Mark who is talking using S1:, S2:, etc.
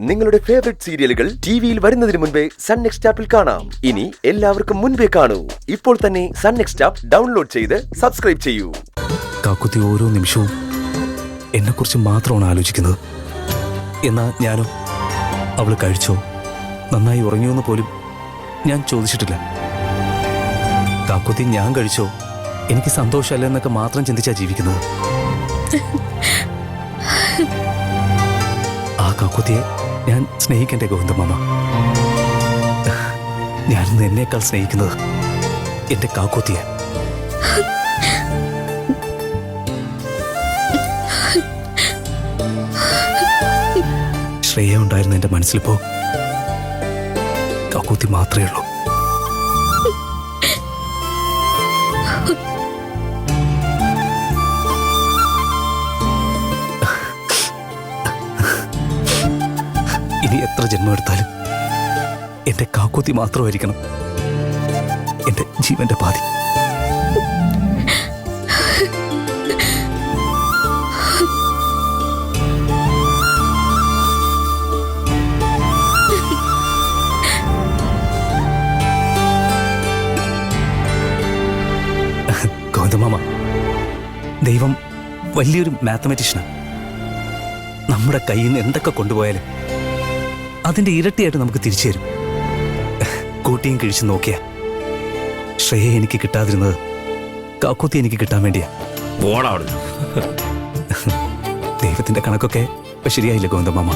S1: നിങ്ങളുടെ ഫേവറേറ്റ് സീരിയലുകൾ ടിവിയിൽ വരുന്നതിന് മുൻപേ സൺ നെക്സ്റ്റ് ആപ്പിൽ കാണാം. ഇനി എല്ലാവർക്കും മുൻപേ കാണൂ. ഇപ്പോൾ തന്നെ സൺ നെക്സ്റ്റ് ആപ്പ് ഡൗൺലോഡ് ചെയ്ത് സബ്സ്ക്രൈബ് ചെയ്യൂ.
S2: കാക്കുത്തി ഓരോ നിമിഷവും എന്നെക്കുറിച്ച് മാത്രമാണ് ആലോചിക്കുന്നത്. എന്നാ ഞാനോ അവള് കഴിച്ചോ നന്നായി ഉറങ്ങിയോന്ന് പോലും ഞാൻ ചോദിച്ചിട്ടില്ല. കാക്കുത്തി ഞാൻ കഴിച്ചോ എനിക്ക് സന്തോഷമല്ല എന്നൊക്കെ മാത്രം ചിന്തിച്ചാ ജീവിക്കുന്നത്. ആ കാക്കുത്തിയെ ഞാൻ സ്നേഹിക്കണ്ടേ ഗോവിന്ദമാമ? ഞാനിന്ന് എന്നേക്കാൾ സ്നേഹിക്കുന്നത് എന്റെ കാക്കുത്തിയെ. ശ്രേയ ഉണ്ടായിരുന്ന എന്റെ മനസ്സിലിപ്പോ കാക്കുത്തി മാത്രമേ ഉള്ളൂ. ഇനി എത്ര ജന്മമെടുത്താലും എന്റെ കാക്കുത്തി മാത്രമായിരിക്കണം എന്റെ ജീവന്റെ പാതി. ഗോവിന്ദമാമ, ദൈവം വലിയൊരു മാത്തമാറ്റീഷ്യനാണ്. നമ്മുടെ കയ്യിൽ നിന്ന് എന്തൊക്കെ കൊണ്ടുപോയാലും അതിന്റെ ഇരട്ടിയായിട്ട് നമുക്ക് തിരിച്ചു തരും. കൂട്ടിയും കിഴിച്ചു നോക്കിയ ശ്രേയ എനിക്ക് കിട്ടാതിരുന്നത് കാക്കുത്തി എനിക്ക് കിട്ടാൻ വേണ്ടിയാ. ദൈവത്തിന്റെ കണക്കൊക്കെ ശരിയായില്ല ഗോവിന്ദമാമ.